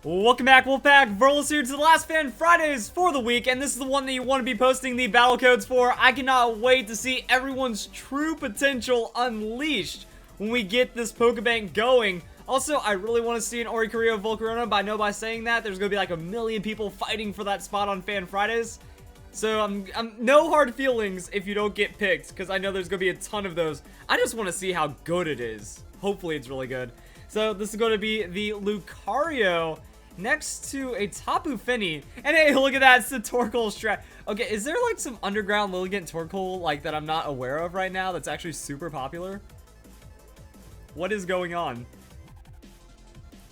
Welcome back, Wolfpack. Verlis here to the last Fan Fridays for the week, and this is the one that you want to be posting the battle codes for. I cannot wait to see everyone's true potential unleashed when we get this Pokebank going. Also, I really want to see an Oricorio Volcarona, but I know by saying that, there's going to be like 1 million people fighting for that spot on Fan Fridays. So, I'm no hard feelings if you don't get picked, because I know there's going to be a ton of those. I just want to see how good it is. Hopefully, it's really good. So, this is going to be the Lucario next to a Tapu Fini. And hey, look at that, it's the Torkoal strat. Okay, is there like some underground Lilligant Torkoal like that I'm not aware of right now that's actually super popular? What is going on?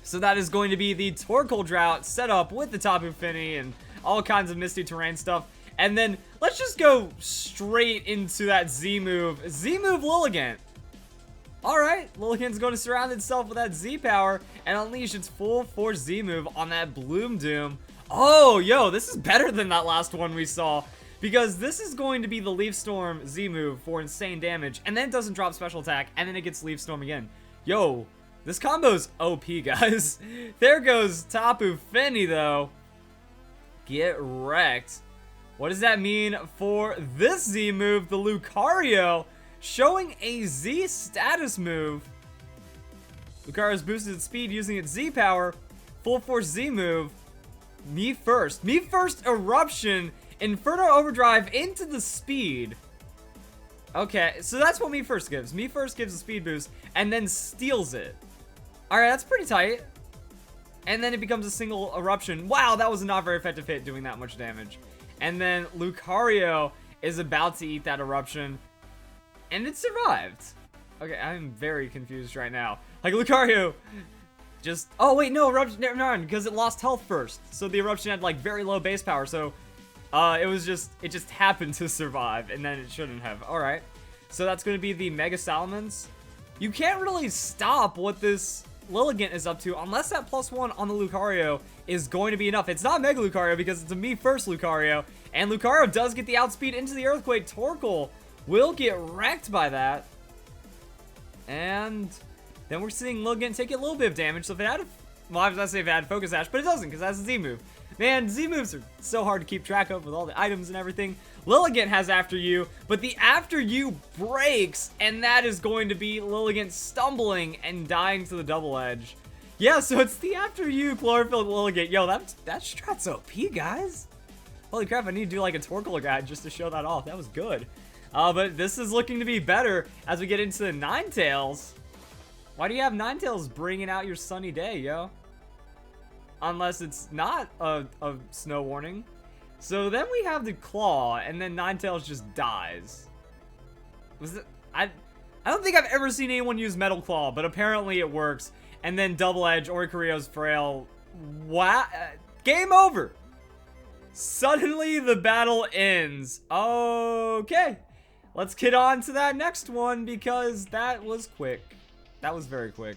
So that is going to be the Torkoal Drought set up with the Tapu Fini and all kinds of misty terrain stuff. And then let's just go straight into that Z move. Z move Lilligant. Alright, Lilligant's going to surround itself with that Z power and unleash its full force Z move on that Bloom Doom. Oh, yo, this is better than that last one we saw, because this is going to be the Leaf Storm Z move for insane damage, and then it doesn't drop special attack, and then it gets Leaf Storm again. Yo, this combo's OP, guys. There goes Tapu Fini, though. Get wrecked. What does that mean for this Z move, the Lucario? Showing a Z status move. Lucario's boosted its speed using its Z power. Full force Z move. Me first. Me first eruption. Inferno overdrive into the speed. Okay, so that's what me first gives. Me first gives a speed boost and then steals it. Alright, that's pretty tight. And then it becomes a single eruption. Wow, that was a not very effective hit doing that much damage. And then Lucario is about to eat that eruption. And it survived. Okay, I'm very confused right now. Like, Lucario just... Oh, wait, no, eruption... Never mind, because it lost health first. So the eruption had, like, very low base power. So, it just happened to survive. And then it shouldn't have. Alright. So that's going to be the Mega Salamence. You can't really stop what this Lilligant is up to unless that +1 on the Lucario is going to be enough. It's not Mega Lucario because it's a me first Lucario. And Lucario does get the outspeed into the Earthquake. Torkoal will get wrecked by that. And then we're seeing Lilligant take a little bit of damage. So if it had, well, I was going to say if it had Focus Sash, but it doesn't because that's a Z move. Man, Z moves are so hard to keep track of with all the items and everything. Lilligant has After You, but the After You breaks, and that is going to be Lilligant stumbling and dying to the Double Edge. Yeah, so it's the After You Chlorophyll Lilligant. Yo, that strat's OP, guys. Holy crap, I need to do like a Torkoal guide just to show that off. That was good. But this is looking to be better as we get into the Ninetales. Why do you have Ninetales bringing out your sunny day, yo? Unless it's not a snow warning. So then we have the Claw, and then Ninetales just dies. Was it? I don't think I've ever seen anyone use Metal Claw, but apparently it works. And then Double Edge, Oricorio's Frail. Wow. Game over. Suddenly the battle ends. Okay. Let's get on to that next one because that was quick. That was very quick.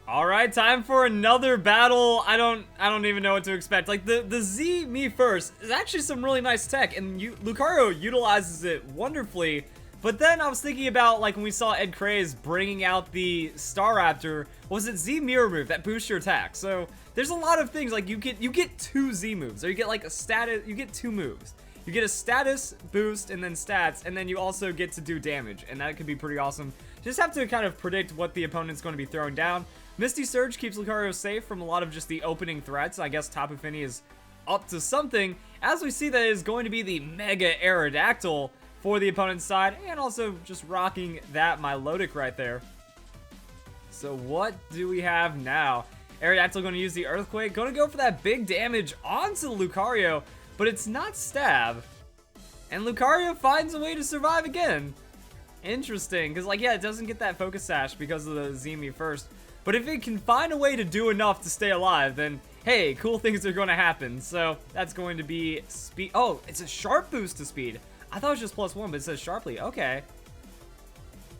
All right, time for another battle. I don't even know what to expect. Like the Z Me First is actually some really nice tech, and Lucario utilizes it wonderfully. But then I was thinking about like when we saw Ed Craze bringing out the Staraptor. Was it Z Mirror move that boosts your attack? So there's a lot of things like you get 2 Z moves, or you get like a status. You get 2 moves. You get a status boost and then stats, and then you also get to do damage, and that could be pretty awesome. Just have to kind of predict what the opponent's going to be throwing down. Misty Surge keeps Lucario safe from a lot of just the opening threats. I guess Tapu Fini is up to something, as we see that it is going to be the Mega Aerodactyl for the opponent's side, and also just rocking that Milotic right there. So what do we have now? Aerodactyl going to use the Earthquake, going to go for that big damage onto the Lucario, but it's not stab. And Lucario finds a way to survive again. Interesting, because like, yeah, it doesn't get that Focus Sash because of the Z Me First. But if it can find a way to do enough to stay alive, then hey, cool things are going to happen. So that's going to be speed. Oh, it's a sharp boost to speed. I thought it was just +1, but it says sharply. Okay.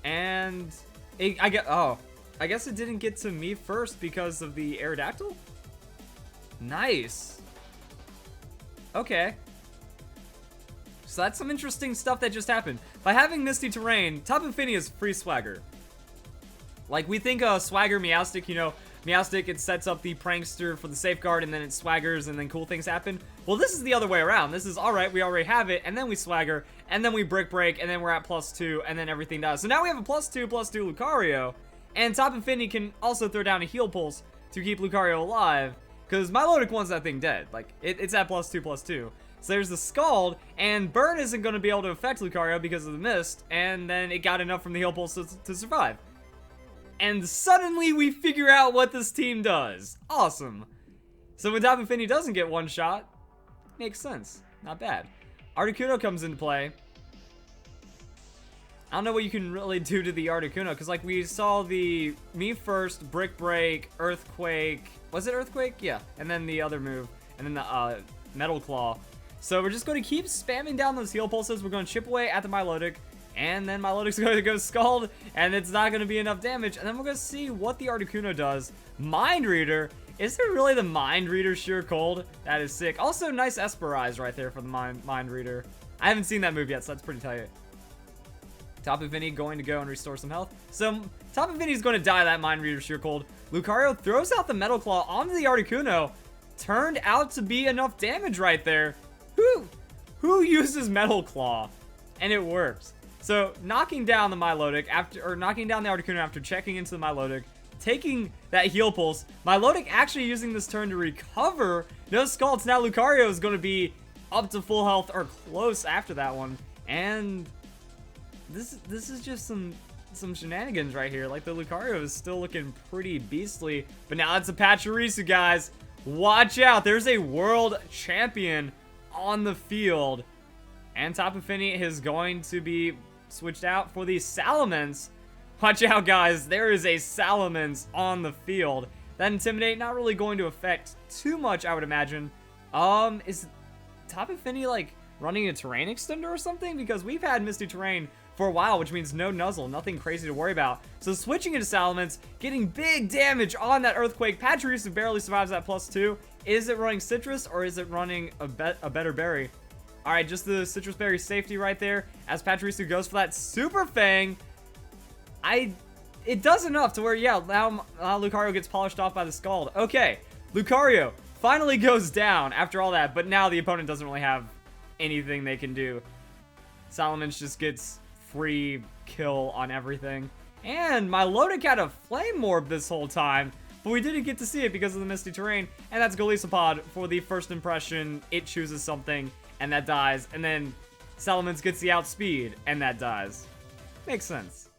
And I guess it didn't get to me first because of the Aerodactyl? Nice. Okay. So that's some interesting stuff that just happened. By having Misty Terrain, Tapu Fini is free swagger. Like, we think Swagger Meowstic, you know, Meowstic, it sets up the Prankster for the safeguard, and then it swaggers, and then cool things happen. Well, this is the other way around. This is, alright, we already have it, and then we swagger, and then we Brick Break, and then we're at +2, and then everything dies. So now we have a +2/+2 Lucario, and Top Infinity can also throw down a Heal Pulse to keep Lucario alive, because Milotic wants that thing dead. Like, it's at +2/+2. So there's the Scald, and Burn isn't going to be able to affect Lucario because of the Mist, and then it got enough from the Heal Pulse to survive. And suddenly we figure out what this team does. Awesome. So when Top Infinity doesn't get one shot, makes sense. Not bad. Articuno comes into play. I don't know what you can really do to the Articuno, because like we saw the Me First, Brick Break, Earthquake. Was it Earthquake? Yeah. And then the other move. And then the Metal Claw. So we're just going to keep spamming down those heal pulses. We're going to chip away at the Milotic. And then Milotic's going to go Scald. And it's not going to be enough damage. And then we're going to see what the Articuno does. Mind Reader. Is it really the Mind Reader Sheer Cold? That is sick. Also, nice Esperize right there for the Mind Reader. I haven't seen that move yet, so that's pretty tight. Top Infinity going to go and restore some health. So, Top Infinity is going to die that Mind Reader Sheer Cold. Lucario throws out the Metal Claw onto the Articuno. Turned out to be enough damage right there. Who uses Metal Claw? And it works. So, knocking down the Milotic knocking down the Articuno after checking into the Milotic, taking that heal pulse. Milotic actually using this turn to recover. No Scalds. Now Lucario is going to be up to full health or close after that one. And this is just some shenanigans right here. Like, the Lucario is still looking pretty beastly. But now it's a Pachirisu, guys. Watch out. There's a world champion on the field. And Top Infinity is going to be switched out for the Salamence. Watch out, guys. There is a Salamence on the field. That Intimidate not really going to affect too much, I would imagine. Is Top Infinity, like, running a Terrain Extender or something? Because we've had Misty Terrain for a while, which means no Nuzzle, nothing crazy to worry about. So switching into Salamence, getting big damage on that Earthquake. Pachirisu barely survives that +2. Is it running Citrus or is it running a better berry? Alright, just the Citrus Berry safety right there as Pachirisu goes for that Super Fang. It does enough to where, yeah, now Lucario gets polished off by the Scald. Okay, Lucario finally goes down after all that, but now the opponent doesn't really have anything they can do. Salamence just gets free kill on everything. And Milotic had a Flame Orb this whole time, but we didn't get to see it because of the Misty Terrain. And that's Golisopod for the first impression. It chooses something, and that dies. And then Salamence gets the outspeed, and that dies. Makes sense.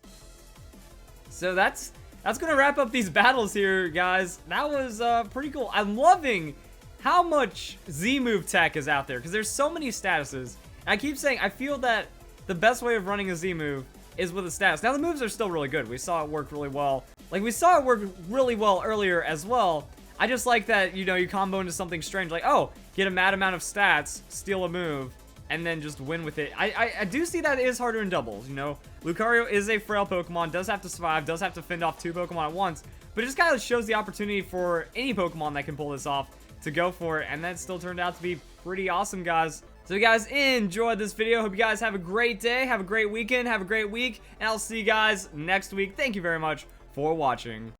So that's going to wrap up these battles here, guys. That was pretty cool. I'm loving how much Z-move tech is out there, because there's so many statuses. And I keep saying, I feel that the best way of running a Z-move is with a status. Now, the moves are still really good. We saw it work really well. Like, we saw it work really well earlier as well. I just like that, you know, you combo into something strange. Like, oh, get a mad amount of stats, steal a move, and then just win with it. I do see that it is harder in doubles, you know. Lucario is a frail Pokemon, does have to survive, does have to fend off 2 Pokemon at once. But it just kind of shows the opportunity for any Pokemon that can pull this off to go for it. And that still turned out to be pretty awesome, guys. So if you guys enjoyed this video, hope you guys have a great day, have a great weekend, have a great week, and I'll see you guys next week. Thank you very much for watching.